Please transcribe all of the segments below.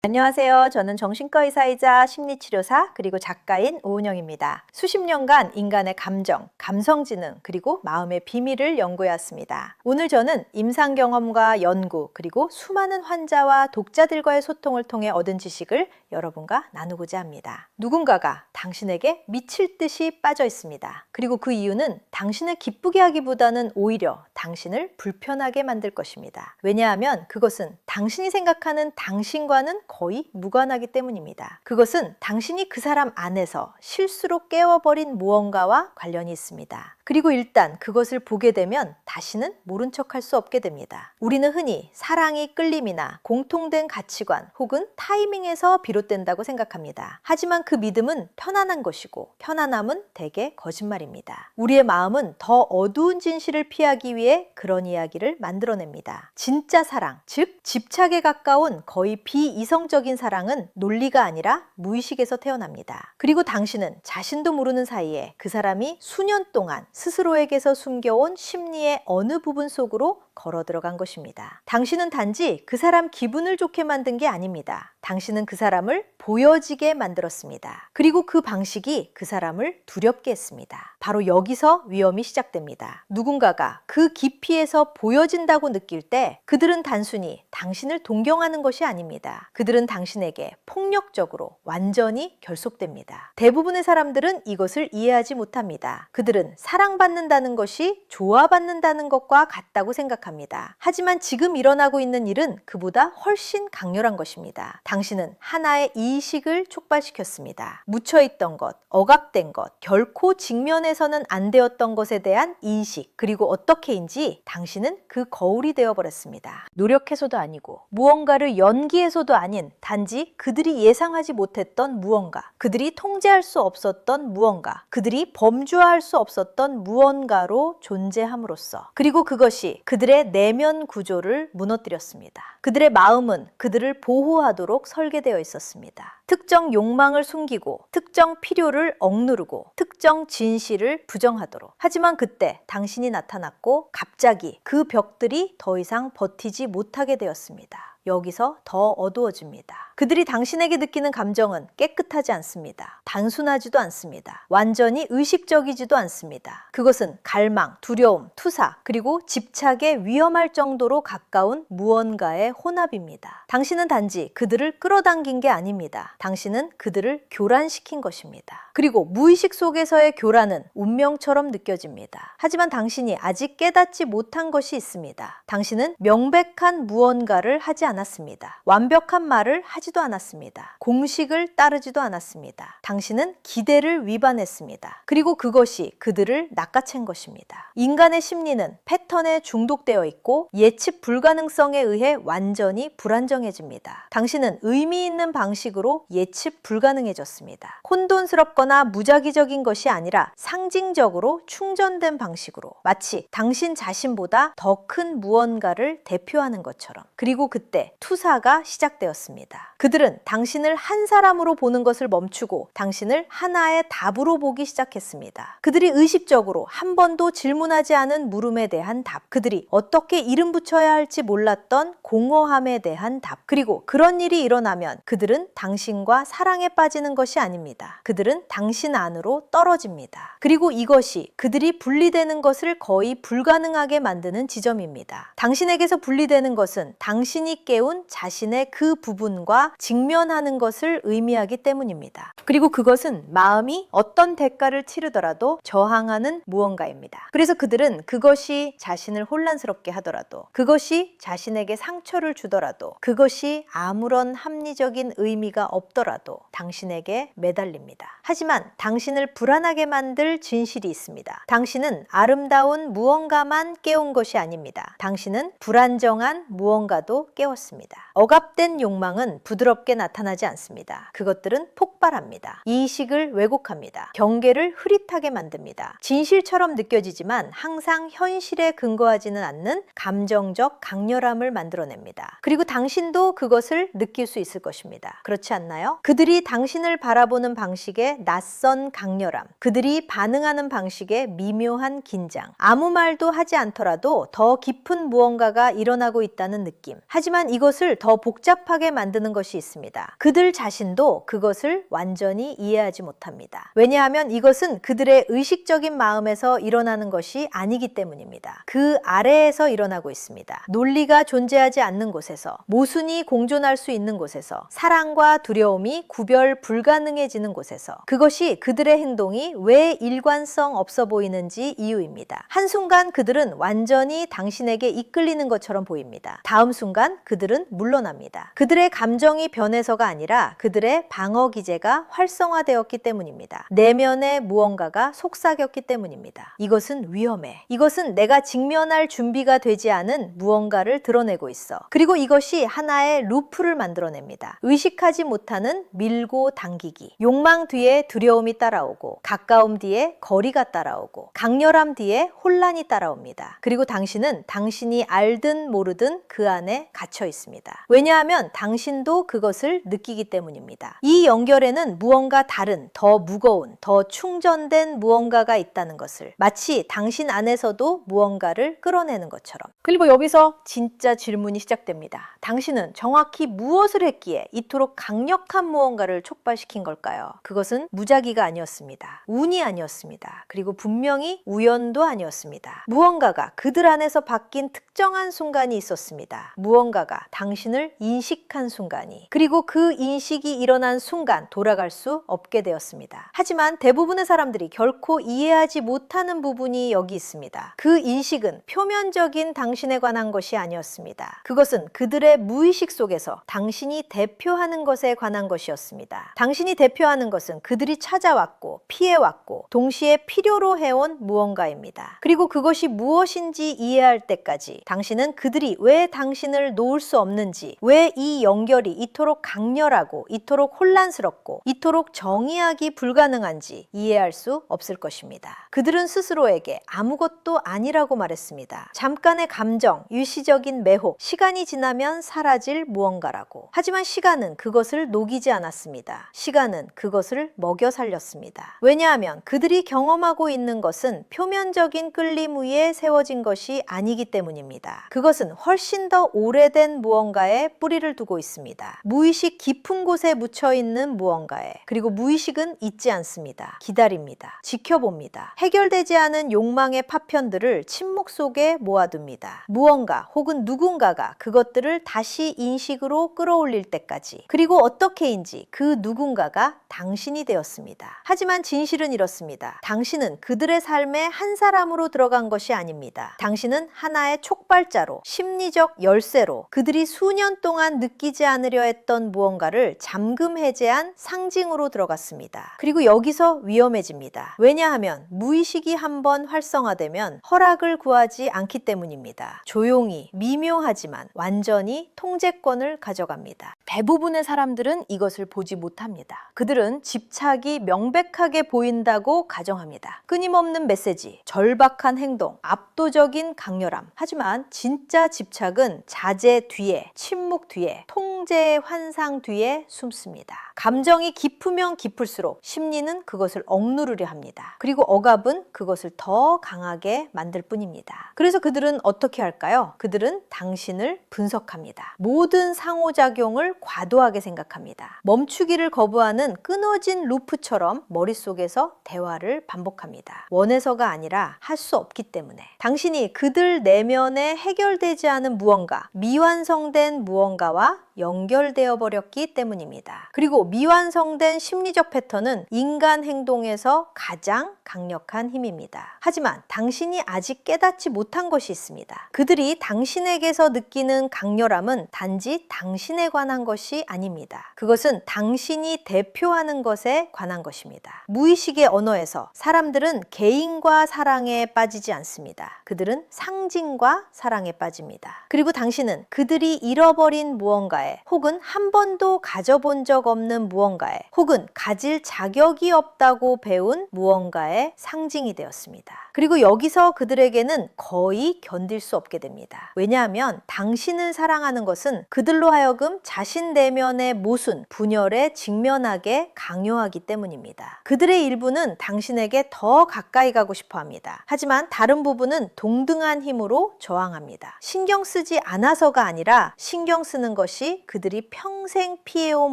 안녕하세요. 저는 정신과 의사이자 심리치료사 그리고 작가인 오은영입니다. 수십 년간 인간의 감정, 감성지능 그리고 마음의 비밀을 연구해왔습니다. 오늘 저는 임상 경험과 연구 그리고 수많은 환자와 독자들과의 소통을 통해 얻은 지식을 여러분과 나누고자 합니다. 누군가가 당신에게 미칠 듯이 빠져 있습니다. 그리고 그 이유는 당신을 기쁘게 하기보다는 오히려 당신을 불편하게 만들 것입니다. 왜냐하면 그것은 당신이 생각하는 당신과는 거의 무관하기 때문입니다. 그것은 당신이 그 사람 안에서 실수로 깨워버린 무언가와 관련이 있습니다. 그리고 일단 그것을 보게 되면 다시는 모른 척할 수 없게 됩니다. 우리는 흔히 사랑이 끌림이나 공통된 가치관 혹은 타이밍에서 비롯된다고 생각합니다. 하지만 그 믿음은 편안한 것이고 편안함은 대개 거짓말입니다. 우리의 마음은 더 어두운 진실을 피하기 위해 그런 이야기를 만들어냅니다. 진짜 사랑, 즉 집착에 가까운 거의 비이성적인 사랑은 논리가 아니라 무의식에서 태어납니다. 그리고 당신은 자신도 모르는 사이에 그 사람이 수년 동안 스스로에게서 숨겨온 심리의 어느 부분 속으로 걸어 들어간 것입니다. 당신은 단지 그 사람 기분을 좋게 만든 게 아닙니다. 당신은 그 사람을 보여지게 만들었습니다. 그리고 그 방식이 그 사람을 두렵게 했습니다. 바로 여기서 위험이 시작됩니다. 누군가가 그 깊이에서 보여진다고 느낄 때 그들은 단순히 당신을 동경하는 것이 아닙니다. 그들은 당신에게 폭력적으로 완전히 결속됩니다. 대부분의 사람들은 이것을 이해하지 못합니다. 그들은 사랑받는다는 것이 좋아받는다는 것과 같다고 생각합니다. 하지만 지금 일어나고 있는 일은 그보다 훨씬 강렬한 것입니다. 당신은 하나의 이의식을 촉발시켰습니다. 묻혀있던 것, 억압된 것, 결코 직면해서는 안 되었던 것에 대한 이의식, 그리고 어떻게인지 당신은 그 거울이 되어버렸습니다. 노력해서도 아니고 무언가를 연기해서도 아닌 단지 그들이 예상하지 못했던 무언가, 그들이 통제할 수 없었던 무언가, 그들이 범주화할 수 없었던 무언가로 존재함으로써, 그리고 그것이 그들의 내면 구조를 무너뜨렸습니다. 그들의 마음은 그들을 보호하도록 설계되어 있었습니다. 특정 욕망을 숨기고 특정 필요를 억누르고 특정 진실을 부정하도록. 하지만 그때 당신이 나타났고 갑자기 그 벽들이 더 이상 버티지 못하게 되었습니다. 여기서 더 어두워집니다. 그들이 당신에게 느끼는 감정은 깨끗하지 않습니다. 단순하지도 않습니다. 완전히 의식적이지도 않습니다. 그것은 갈망, 두려움, 투사, 그리고 집착에 위험할 정도로 가까운 무언가의 혼합입니다. 당신은 단지 그들을 끌어당긴 게 아닙니다. 당신은 그들을 교란시킨 것입니다. 그리고 무의식 속에서의 교란은 운명처럼 느껴집니다. 하지만 당신이 아직 깨닫지 못한 것이 있습니다. 당신은 명백한 무언가를 하지 않았습니다. 완벽한 말을 하지도 않았습니다. 공식을 따르지도 않았습니다. 당신은 기대를 위반했습니다. 그리고 그것이 그들을 낚아챈 것입니다. 인간의 심리는 패턴에 중독되어 있고 예측 불가능성에 의해 완전히 불안정해집니다. 당신은 의미 있는 방식으로 예측 불가능해졌습니다. 혼돈스럽거나 무작위적인 것이 아니라 상징적으로 충전된 방식으로, 마치 당신 자신보다 더 큰 무언가를 대표하는 것처럼. 그리고 그때 투사가 시작되었습니다. 그들은 당신을 한 사람으로 보는 것을 멈추고 당신을 하나의 답으로 보기 시작했습니다. 그들이 의식적으로 한 번도 질문하지 않은 물음에 대한 답, 그들이 어떻게 이름 붙여야 할지 몰랐던 공허함에 대한 답, 그리고 그런 일이 일어나면 그들은 당신과 사랑에 빠지는 것이 아닙니다. 그들은 당신 안으로 떨어집니다. 그리고 이것이 그들이 분리되는 것을 거의 불가능하게 만드는 지점입니다. 당신에게서 분리되는 것은 당신이 깨운 자신의 그 부분과 직면하는 것을 의미하기 때문입니다. 그리고 그것은 마음이 어떤 대가를 치르더라도 저항하는 무언가입니다. 그래서 그들은 그것이 자신을 혼란스럽게 하더라도, 그것이 자신에게 상처를 주더라도, 그것이 아무런 합리적인 의미가 없더라도 당신에게 매달립니다. 하지만 당신을 불안하게 만들 진실이 있습니다. 당신은 아름다운 무언가만 깨운 것이 아닙니다. 당신은 불안정한 무언가도 깨웠습니다. 억압된 욕망은 부드럽게 나타나지 않습니다. 그것들은 폭발합니다. 이의식을 왜곡합니다. 경계를 흐릿하게 만듭니다. 진실처럼 느껴지지만 항상 현실에 근거하지는 않는 감정적 강렬함을 만들어냅니다. 그리고 당신도 그것을 느낄 수 있을 것입니다. 그렇지 않나요? 그들이 당신을 바라보는 방식의 낯선 강렬함, 그들이 반응하는 방식의 미묘한 긴장, 아무 말도 하지 않더라도 더 깊은 무언가가 일어나고 있다는 느낌. 하지만 이것을 더 복잡하게 만드는 것이 있습니다. 그들 자신도 그것을 완전히 이해하지 못합니다. 왜냐하면 이것은 그들의 의식적인 마음에서 일어나는 것이 아니기 때문입니다. 그 아래에서 일어나고 있습니다. 논리가 존재하지 않는 곳에서, 모순이 공존할 수 있는 곳에서, 사랑과 두려움이 구별 불가능해지는 곳에서, 그것이 그들의 행동이 왜 일관성 없어 보이는지 이유입니다. 한순간 그들은 완전히 당신에게 이끌리는 것처럼 보입니다. 다음 순간 그들은 물러납니다. 그들의 감정이 변해서가 아니라 그들의 방어 기제가 활성화되었기 때문입니다. 내면의 무언가가 속삭였기 때문입니다. 이것은 위험해. 이것은 내가 직면할 준비가 되지 않은 무언가를 드러내고 있어. 그리고 이것이 하나의 루프를 만들어냅니다. 의식하지 못하는 밀고 당기기. 욕망 뒤에 두려움이 따라오고, 가까움 뒤에 거리가 따라오고, 강렬함 뒤에 혼란이 따라옵니다. 그리고 당신은 당신이 알든 모르든 그 안에 갇혀 있습니다. 왜냐하면 당신도 그것을 느끼기 때문입니다. 이 연결에는 무언가 다른, 더 무거운, 더 충전된 무언가가 있다는 것을, 마치 당신 안에서도 무언가를 끌어내는 것처럼. 그리고 여기서 진짜 질문이 시작됩니다. 당신은 정확히 무엇을 했기에 이토록 강력한 무언가를 촉발시킨 걸까요? 그것은 무작위가 아니었습니다. 운이 아니었습니다. 그리고 분명히 우연도 아니었습니다. 무언가가 그들 안에서 바뀐 특정한 순간이 있었습니다. 무언가가 당신을 인식한 순간이, 그리고 그 인식이 일어난 순간 돌아갈 수 없게 되었습니다. 하지만 대부분의 사람들이 결코 이해하지 못하는 부분이 여기 있습니다. 그 인식은 표면적인 당신에 관한 것이 아니었습니다. 그것은 그들의 무의식 속에서 당신이 대표하는 것에 관한 것이었습니다. 당신이 대표하는 것은 그들이 찾아왔고 피해왔고 동시에 필요로 해온 무언가입니다. 그리고 그것이 무엇인지 이해할 때까지 당신은 그들이 왜 당신을 놓을 수 없는지, 왜 이 연결이 이토록 강렬하고 이토록 혼란스럽고 이토록 정의하기 불가능한지 이해할 수 없을 것입니다. 그들은 스스로에게 아무것도 아니라고 말했습니다. 잠깐의 감정, 일시적인 매혹, 시간이 지나면 사라질 무언가라고. 하지만 시간은 그것을 녹이지 않았습니다. 시간은 그것을 먹여 살렸습니다. 왜냐하면 그들이 경험하고 있는 것은 표면적인 끌림 위에 세워진 것이 아니기 때문입니다. 그것은 훨씬 더 오래된 무언가에 뿌리를 두고 있습니다. 무의식 깊은 곳에 묻혀있는 무언가에. 그리고 무의식은 잊지 않습니다. 기다립니다. 지켜봅니다. 해결되지 않은 욕망의 파편들을 침묵 속에 모아둡니다. 무언가 혹은 누군가가 그것들을 다시 인식으로 끌어올릴 때까지. 그리고 어떻게인지 그 누군가가 당신이 되었습니다. 하지만 진실은 이렇습니다. 당신은 그들의 삶에 한 사람으로 들어간 것이 아닙니다. 당신은 하나의 촉발자로, 심리적 열쇠로 그들이 수년 동안 느끼지 않으려 했던 무언가를 잠금 해제한 상징으로 들어갔습니다. 그리고 여기서 위험해집니다. 왜냐하면 무의식이 한번 활성화되면 허락을 구하지 않기 때문입니다. 조용히, 미묘하지만 완전히 통제권을 가져갑니다. 대부분의 사람들은 이것을 보지 못합니다. 그들은 집착이 명백하게 보인다고 가정합니다. 끊임없는 메시지, 절박한 행동, 압도적인 강렬함. 하지만 진짜 집착은 자제 뒤에, 침묵 뒤에, 통제의 환상 뒤에 숨습니다. 감정이 깊으면 깊을수록 심리는 그것을 억누르려 합니다. 그리고 억압은 그것을 더 강하게 만들 뿐입니다. 그래서 그들은 어떻게 할까요? 그들은 당신을 분석합니다. 모든 상호작용을 과도하게 생각합니다. 멈추기를 거부하는 끊어진 루프처럼 머릿속에서 대화를 반복합니다. 원해서가 아니라 할 수 없기 때문에. 당신이 그들 내면에 해결되지 않은 무언가, 미완성된 무언가와 연결되어 버렸기 때문입니다. 그리고 미완성된 심리적 패턴은 인간 행동에서 가장 강력한 힘입니다. 하지만 당신이 아직 깨닫지 못한 것이 있습니다. 그들이 당신에게서 느끼는 강렬함은 단지 당신에 관한 것이 아닙니다. 그것은 당신이 대표하는 것에 관한 것입니다. 무의식의 언어에서 사람들은 개인과 사랑에 빠지지 않습니다. 그들은 상징과 사랑에 빠집니다. 그리고 당신은 그들이 잃어버린 무언가에, 혹은 한 번도 가져본 적 없는 무언가에, 혹은 가질 자격이 없다고 배운 무언가의 상징이 되었습니다. 그리고 여기서 그들에게는 거의 견딜 수 없게 됩니다. 왜냐하면 당신을 사랑하는 것은 그들로 하여금 자신 내면의 모순, 분열에 직면하게 강요하기 때문입니다. 그들의 일부는 당신에게 더 가까이 가고 싶어 합니다. 하지만 다른 부분은 동등한 힘으로 저항합니다. 신경 쓰지 않아서가 아니라 신경 쓰는 것이 그들이 평생 피해온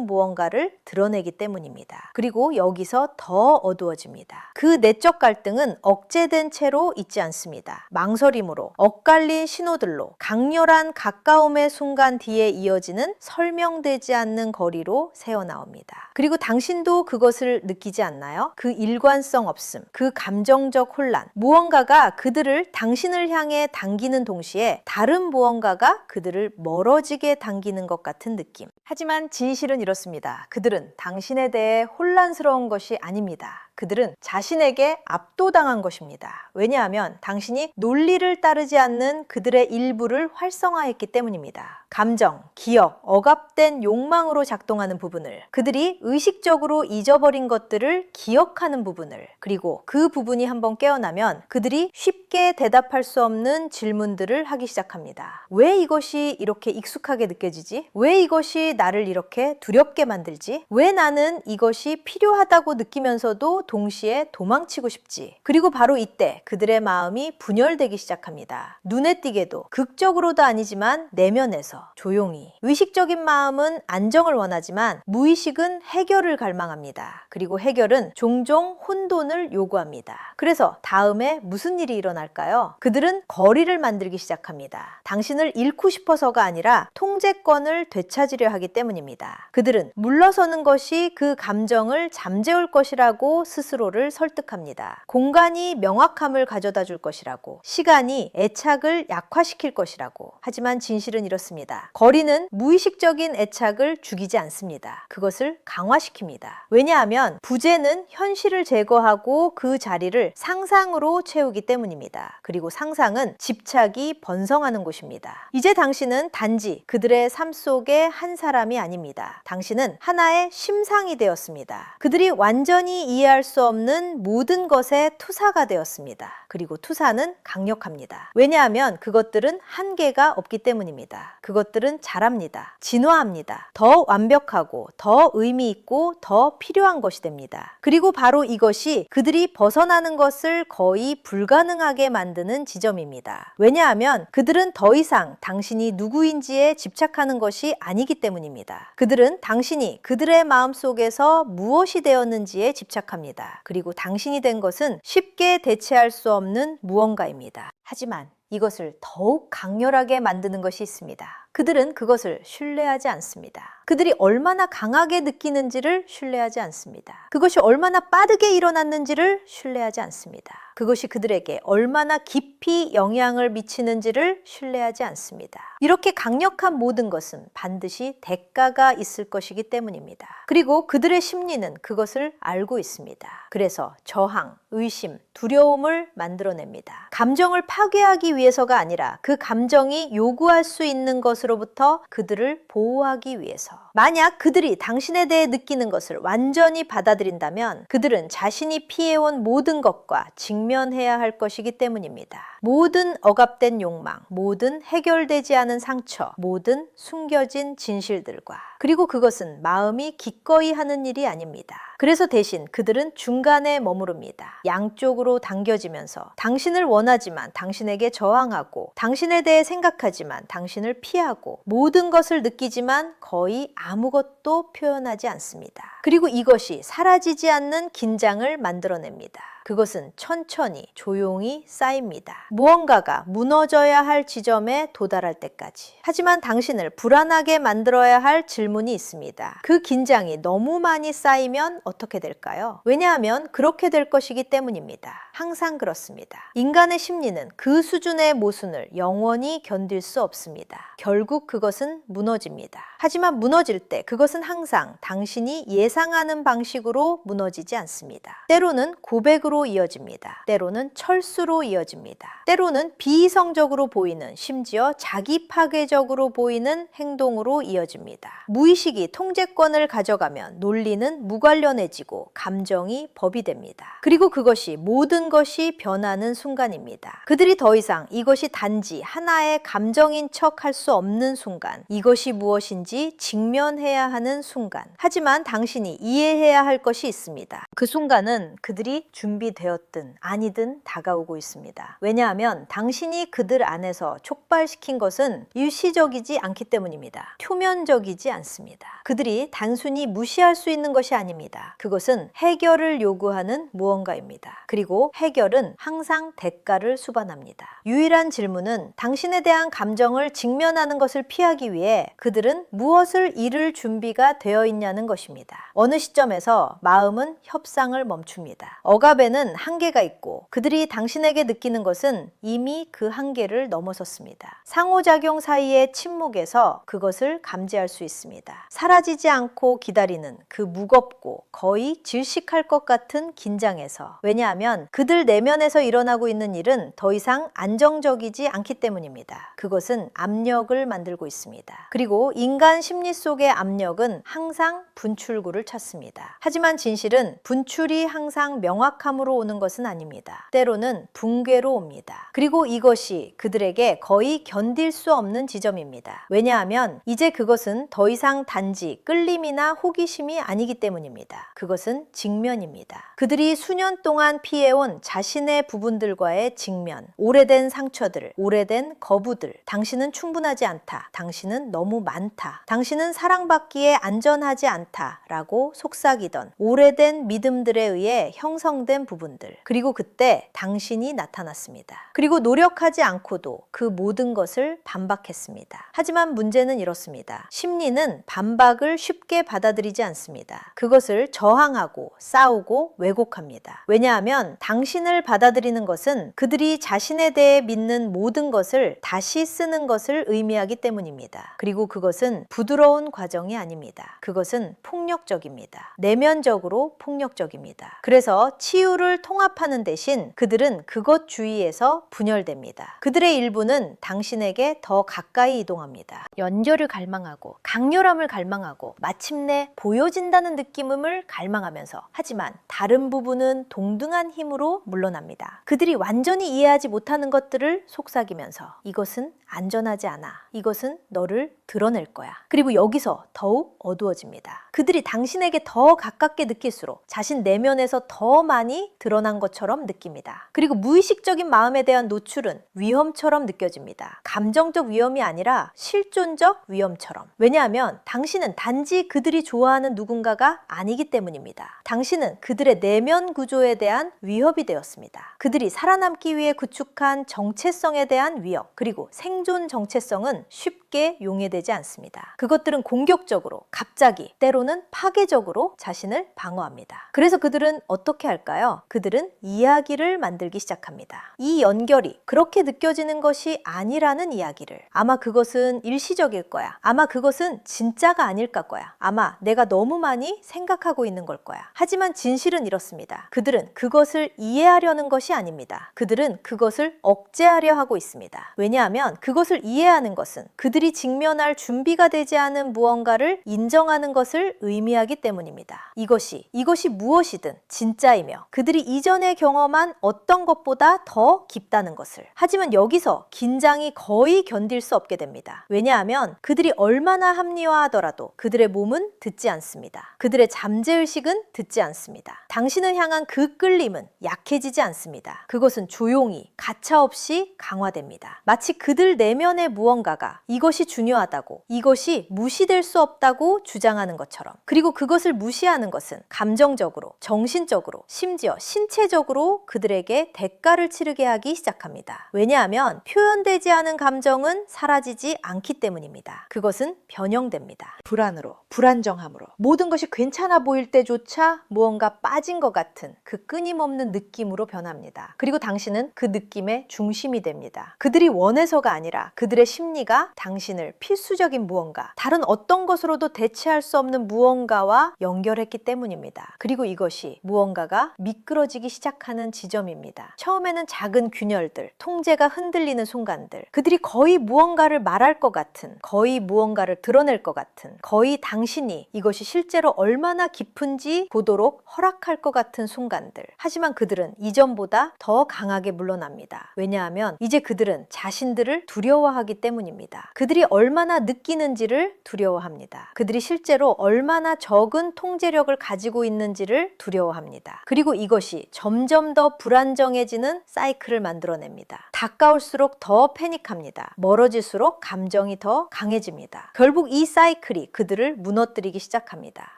무언가를 드러내기 때문입니다. 그리고 여기서 더 어두워집니다. 그 내적 갈등은 억제된 채로 있지 않습니다. 망설임으로, 엇갈린 신호들로, 강렬한 가까움의 순간 뒤에 이어지는 설명되지 않는 거리로 새어나옵니다. 그리고 당신도 그것을 느끼지 않나요? 그 일관성 없음, 그 감정적 혼란, 무언가가 그들을 당신을 향해 당기는 동시에 다른 무언가가 그들을 멀어지게 당기는 것 같은 느낌. 하지만 진실은 이렇습니다. 그들은 당신에 대해 혼란스러운 것이 아닙니다. 그들은 자신에게 압도당한 것입니다. 왜냐하면 당신이 논리를 따르지 않는 그들의 일부를 활성화했기 때문입니다. 감정, 기억, 억압된 욕망으로 작동하는 부분을, 그들이 의식적으로 잊어버린 것들을 기억하는 부분을, 그리고 그 부분이 한번 깨어나면 그들이 쉽게 대답할 수 없는 질문들을 하기 시작합니다. 왜 이것이 이렇게 익숙하게 느껴지지? 왜 이것이 나를 이렇게 두렵게 만들지? 왜 나는 이것이 필요하다고 느끼면서도 동시에 도망치고 싶지? 그리고 바로 이때 그들의 마음이 분열되기 시작합니다. 눈에 띄게도 극적으로도 아니지만 내면에서 조용히. 의식적인 마음은 안정을 원하지만 무의식은 해결을 갈망합니다. 그리고 해결은 종종 혼돈을 요구합니다. 그래서 다음에 무슨 일이 일어날까요? 그들은 거리를 만들기 시작합니다. 당신을 잃고 싶어서가 아니라 통제권을 되찾으려 하기 때문입니다. 그들은 물러서는 것이 그 감정을 잠재울 것이라고 스스로를 설득합니다. 공간이 명확함을 가져다 줄 것이라고, 시간이 애착을 약화시킬 것이라고. 하지만 진실은 이렇습니다. 거리는 무의식적인 애착을 죽이지 않습니다. 그것을 강화시킵니다. 왜냐하면 부재는 현실을 제거하고 그 자리를 상상으로 채우기 때문입니다. 그리고 상상은 집착이 번성하는 곳입니다. 이제 당신은 단지 그들의 삶 속의 한 사람이 아닙니다. 당신은 하나의 심상이 되었습니다. 그들이 완전히 이해할 수 없는 모든 것의 투사가 되었습니다. 그리고 투사는 강력합니다. 왜냐하면 그것들은 한계가 없기 때문입니다. 그것들은 자랍니다. 진화합니다. 더 완벽하고 더 의미 있고 더 필요한 것이 됩니다. 그리고 바로 이것이 그들이 벗어나는 것을 거의 불가능하게 만드는 지점입니다. 왜냐하면 그들은 더 이상 당신이 누구인지에 집착하는 것이 아니기 때문입니다. 그들은 당신이 그들의 마음속에서 무엇이 되었는지에 집착합니다. 그리고 당신이 된 것은 쉽게 대체할 수 없는 무언가입니다. 하지만 이것을 더욱 강렬하게 만드는 것이 있습니다. 그들은 그것을 신뢰하지 않습니다. 그들이 얼마나 강하게 느끼는지를 신뢰하지 않습니다. 그것이 얼마나 빠르게 일어났는지를 신뢰하지 않습니다. 그것이 그들에게 얼마나 깊이 영향을 미치는지를 신뢰하지 않습니다. 이렇게 강력한 모든 것은 반드시 대가가 있을 것이기 때문입니다. 그리고 그들의 심리는 그것을 알고 있습니다. 그래서 저항, 의심, 두려움을 만들어냅니다. 감정을 파괴하기 위해서가 아니라 그 감정이 요구할 수 있는 것으로부터 그들을 보호하기 위해서. 만약 그들이 당신에 대해 느끼는 것을 완전히 받아들인다면 그들은 자신이 피해온 모든 것과 직면해야 할 것이기 때문입니다. 모든 억압된 욕망, 모든 해결되지 않은 상처, 모든 숨겨진 진실들과. 그리고 그것은 마음이 기꺼이 하는 일이 아닙니다. 그래서 대신 그들은 중간에 머무릅니다. 양쪽으로 당겨지면서 당신을 원하지만 당신에게 저항하고, 당신에 대해 생각하지만 당신을 피하고, 모든 것을 느끼지만 거의 아무것도 표현하지 않습니다. 그리고 이것이 사라지지 않는 긴장을 만들어냅니다. 그것은 천천히 조용히 쌓입니다. 무언가가 무너져야 할 지점에 도달할 때까지. 하지만 당신을 불안하게 만들어야 할 질문이 있습니다. 그 긴장이 너무 많이 쌓이면 어떻게 될까요? 왜냐하면 그렇게 될 것이기 때문입니다. 항상 그렇습니다. 인간의 심리는 그 수준의 모순을 영원히 견딜 수 없습니다. 결국 그것은 무너집니다. 하지만 무너질 때 그것은 항상 당신이 예상하는 방식으로 무너지지 않습니다. 때로는 고백으로 행동으로 이어집니다. 때로는 철수로 이어집니다. 때로는 비이성적으로 보이는, 심지어 자기 파괴적으로 보이는 행동으로 이어집니다. 무의식이 통제권을 가져가면 논리는 무관련해지고 감정이 법이 됩니다. 그리고 그것이 모든 것이 변하는 순간입니다. 그들이 더 이상 이것이 단지 하나의 감정인 척 할 수 없는 순간, 이것이 무엇인지 직면해야 하는 순간. 하지만 당신이 이해해야 할 것이 있습니다. 그 순간은 그들이 준비되었든 아니든 다가오고 있습니다. 왜냐하면 당신이 그들 안에서 촉발시킨 것은 일시적이지 않기 때문입니다. 표면적이지 않습니다. 그들이 단순히 무시할 수 있는 것이 아닙니다. 그것은 해결을 요구하는 무언가입니다. 그리고 해결은 항상 대가를 수반합니다. 유일한 질문은 당신에 대한 감정을 직면하는 것을 피하기 위해 그들은 무엇을 잃을 준비가 되어 있냐는 것입니다. 어느 시점에서 마음은 협상을 멈춥니다. 억압에는 한계가 있고 그들이 당신에게 느끼는 것은 이미 그 한계를 넘어섰습니다. 상호작용 사이의 침묵에서 그것을 감지할 수 있습니다. 사라지지 않고 기다리는 그 무겁고 거의 질식할 것 같은 긴장에서. 왜냐하면 그들 내면에서 일어나고 있는 일은 더 이상 안정적이지 않기 때문입니다. 그것은 압력을 만들고 있습니다. 그리고 인간 심리 속의 압력은 항상 분출구를 찾습니다. 하지만 진실은 분출이 항상 명확함으로 오는 것은 아닙니다. 때로는 붕괴로 옵니다. 그리고 이것이 그들에게 거의 견딜 수 없는 지점입니다. 왜냐하면 이제 그것은 더 이상 단지 끌림이나 호기심이 아니기 때문입니다. 그것은 직면입니다. 그들이 수년 동안 피해온 자신의 부분들과의 직면, 오래된 상처들, 오래된 거부들. 당신은 충분하지 않다. 당신은 너무 많다. 당신은 사랑받기에 안전하지 않다. 라고 속삭이던 오래된 믿음들에 의해 형성된 부분들. 그리고 그때 당신이 나타났습니다. 그리고 노력하지 않고도 그 모든 것을 반박했습니다. 하지만 문제는 이렇습니다. 심리는 반박을 쉽게 받아들이지 않습니다. 그것을 저항하고 싸우고 왜곡합니다. 왜냐하면 당신을 받아들이는 것은 그들이 자신에 대해 믿는 모든 것을 다시 쓰는 것을 의미하기 때문입니다. 그리고 그것은 부드러운 과정이 아닙니다. 그것은 폭력적입니다. 내면적으로 폭력적입니다. 그래서 치유를 통합하는 대신 그들은 그것 주위에서 분열됩니다. 그들의 일부는 당신에게 더 가까이 이동합니다. 연결을 갈망하고 강렬함을 갈망하고 마침내 보여진다는 느낌을 갈망하면서, 하지만 다른 부분은 동등한 힘으로 물러납니다. 그들이 완전히 이해하지 못하는 것들을 속삭이면서 이것은 안전하지 않아. 이것은 너를 드러낼 거야. 그리고 여기서 더욱 어두워집니다. 그들이 당신에게 더 가깝게 느낄수록 자신 내면에서 더 많이 드러난 것처럼 느낍니다. 그리고 무의식적인 마음에 대한 노출은 위험처럼 느껴집니다. 감정적 위험이 아니라 실존적 위험처럼. 왜냐하면 당신은 단지 그들이 좋아하는 누군가가 아니기 때문입니다. 당신은 그들의 내면 구조에 대한 위협이 되었습니다. 그들이 살아남기 위해 구축한 정체성에 대한 위협, 그리고 생존 정체성은 쉽게 용해되지 않습니다. 그것들은 공격적으로, 갑자기, 때로는 파괴적으로 자신을 방어합니다. 그래서 그들은 어떻게 할까요? 그들은 이야기를 만들기 시작합니다. 이 연결이 그렇게 느껴지는 것이 아니라는 이야기를. 아마 그것은 일시적일 거야. 아마 그것은 진짜가 아닐까 거야. 아마 내가 너무 많이 생각하고 있는 걸 거야. 하지만 진실은 이렇습니다. 그들은 그것을 이해하려는 것이 아닙니다. 그들은 그것을 억제하려 하고 있습니다. 왜냐하면 그것을 이해하는 것은 그들이 직면할 준비가 되지 않은 무언가를 인정하는 것을 의미하기 때문입니다. 이것이 무엇이든 진짜이며 그들이 이전에 경험한 어떤 것보다 더 깊다는 것을. 하지만 여기서 긴장이 거의 견딜 수 없게 됩니다. 왜냐하면 그들이 얼마나 합리화하더라도 그들의 몸은 듣지 않습니다. 그들의 잠재의식은 듣지 않습니다. 당신을 향한 그 끌림은 약해지지 않습니다. 그것은 조용히 가차없이 강화됩니다. 마치 그들 내면의 무언가가 이것이 중요하다고, 이것이 무시될 수 없다고 주장하는 것처럼. 그리고 그것을 무시하는 것은 감정적으로, 정신적으로, 심지어 신체적으로 그들에게 대가를 치르게 하기 시작합니다. 왜냐하면 표현되지 않은 감정은 사라지지 않기 때문입니다. 그것은 변형됩니다. 불안으로, 불안정함으로, 모든 것이 괜찮아 보일 때조차 무언가 빠진 것 같은 그 끊임없는 느낌으로 변합니다. 그리고 당신은 그 느낌의 중심이 됩니다. 그들이 원해서가 아니라 아니라 그들의 심리가 당신을 필수적인 무언가, 다른 어떤 것으로도 대체할 수 없는 무언가와 연결했기 때문입니다. 그리고 이것이 무언가가 미끄러지기 시작하는 지점입니다. 처음에는 작은 균열들, 통제가 흔들리는 순간들, 그들이 거의 무언가를 말할 것 같은, 거의 무언가를 드러낼 것 같은, 거의 당신이 이것이 실제로 얼마나 깊은지 보도록 허락할 것 같은 순간들. 하지만 그들은 이전보다 더 강하게 물러납니다. 왜냐하면 이제 그들은 자신들을 두려워하기 때문입니다. 그들이 얼마나 느끼는지를 두려워합니다. 그들이 실제로 얼마나 적은 통제력을 가지고 있는지를 두려워합니다. 그리고 이것이 점점 더 불안정해지는 사이클을 만들어냅니다. 가까울수록 더 패닉합니다. 멀어질수록 감정이 더 강해집니다. 결국 이 사이클이 그들을 무너뜨리기 시작합니다.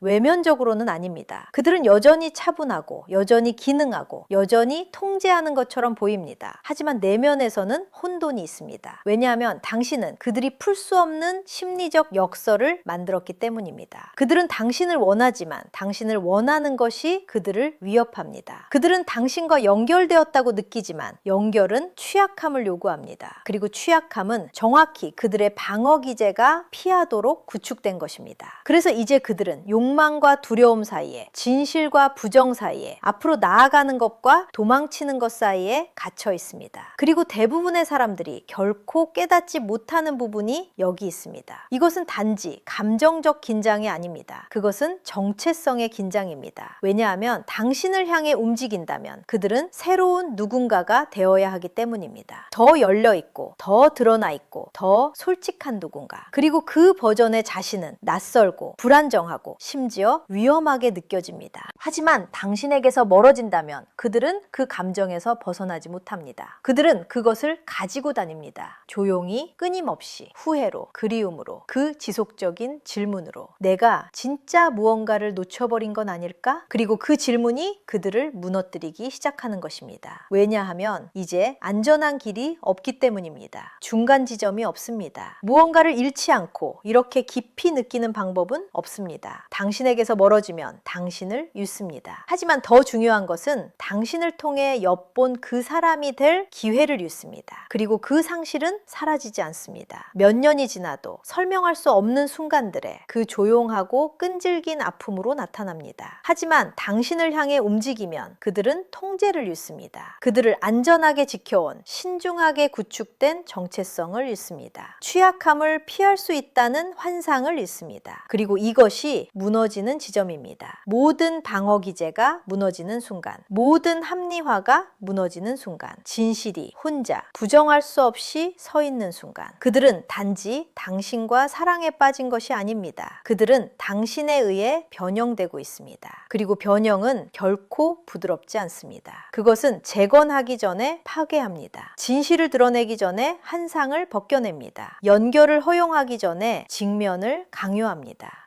외면적으로는 아닙니다. 그들은 여전히 차분하고 여전히 기능하고 여전히 통제하는 것처럼 보입니다. 하지만 내면에서는 혼돈이 있습니다. 왜냐하면 당신은 그들이 풀 수 없는 심리적 역설을 만들었기 때문입니다. 그들은 당신을 원하지만 당신을 원하는 것이 그들을 위협합니다. 그들은 당신과 연결되었다고 느끼지만 연결은 취약함을 요구합니다. 그리고 취약함은 정확히 그들의 방어 기제가 피하도록 구축된 것입니다. 그래서 이제 그들은 욕망과 두려움 사이에, 진실과 부정 사이에, 앞으로 나아가는 것과 도망치는 것 사이에 갇혀 있습니다. 그리고 대부분의 사람들이 결코 깨닫지 못하는 부분이 여기 있습니다. 이것은 단지 감정적 긴장이 아닙니다. 그것은 정체성의 긴장입니다. 왜냐하면 당신을 향해 움직인다면 그들은 새로운 누군가가 되어야 하기 때문입니다. 더 열려있고, 더 드러나 있고, 더 솔직한 누군가. 그리고 그 버전의 자신은 낯설고, 불안정하고, 심지어 위험하게 느껴집니다. 하지만 당신에게서 멀어진다면 그들은 그 감정에서 벗어나지 못합니다. 그들은 그것을 가지고 다닙니다. 조용히, 끊임없이, 후회로, 그리움으로, 그 지속적인 질문으로. 내가 진짜 무언가를 놓쳐버린 건 아닐까? 그리고 그 질문이 그들을 무너뜨리기 시작하는 것입니다. 왜냐하면 이제 안전한 길이 없기 때문입니다. 중간 지점이 없습니다. 무언가를 잃지 않고 이렇게 깊이 느끼는 방법은 없습니다. 당신에게서 멀어지면 당신을 잃습니다. 하지만 더 중요한 것은 당신을 통해 엿본 그 사람이 될 기회를 잃습니다. 그리고 그 상실은 사라지지 않습니다. 몇 년이 지나도 설명할 수 없는 순간들에 그 조용하고 끈질긴 아픔으로 나타납니다. 하지만 당신을 향해 움직이면 그들은 통제를 잃습니다. 그들을 안전하게 지켜온 신중하게 구축된 정체성을 잃습니다. 취약함을 피할 수 있다는 환상을 잃습니다. 그리고 이것이 무너지는 지점입니다. 모든 방어 기제가 무너지는 순간, 모든 합리화가 무너지는 순간, 진실이 혼자 부정할 수 없이 서 있는 순간, 그들은 단지 당신과 사랑에 빠진 것이 아닙니다. 그들은 당신에 의해 변형되고 있습니다. 그리고 변형은 결코 부드럽지 않습니다. 그것은 재건하기 전에 파괴합니다. 진실을 드러내기 전에 한상을 벗겨냅니다. 연결을 허용하기 전에 직면을 강요합니다.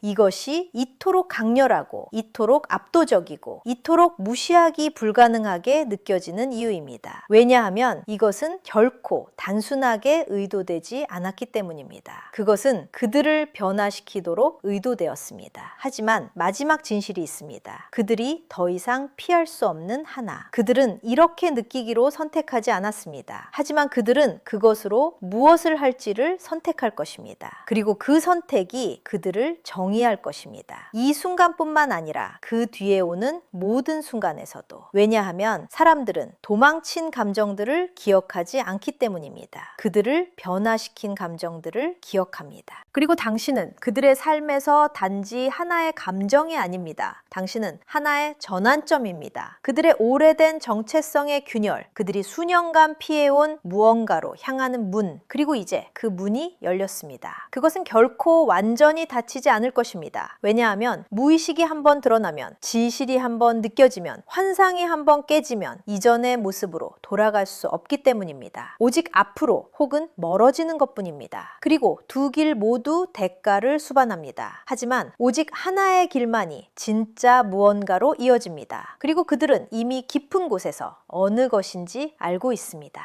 이것이 이토록 강렬하고 이토록 압도적이고 이토록 무시하기 불가능하게 느껴지는 이유입니다. 왜냐하면 이것은 결코 단순하게 의도되지 않았기 때문입니다. 그것은 그들을 변화시키도록 의도되었습니다. 하지만 마지막 진실이 있습니다. 그들이 더 이상 피할 수 없는 하나. 그들은 이렇게 느끼기로 선택하지 않았습니다. 하지만 그들은 그것으로 무엇을 할지를 선택할 것입니다. 그리고 그 선택이 그들을 정의할 것입니다. 이 순간뿐만 아니라 그 뒤에 오는 모든 순간에서도. 왜냐하면 사람들은 도망친 감정들을 기억하지 않기 때문입니다. 그들을 변화시킨 감정들을 기억합니다. 그리고 당신은 그들의 삶에서 단지 하나의 감정이 아닙니다. 당신은 하나의 전환점입니다. 그들의 오래된 정체성의 균열, 그들이 수년간 피해온 무언가로 향하는 문, 그리고 이제 그 문이 열렸습니다. 그것은 결코 완전히 닫히지 않을 것입니다. 왜냐하면 무의식이 한번 드러나면, 진실이 한번 느껴지면, 환상이 한번 깨지면 이전의 모습으로 돌아갈 수 없기 때문입니다. 오직 앞으로 혹은 멀어지는 것뿐입니다. 그리고 두 길 모두 대가를 수반합니다. 하지만 오직 하나의 길만이 진짜 무언가로 이어집니다. 그리고 그들은 이미 깊은 곳에서 어느 것인지 알고 있습니다.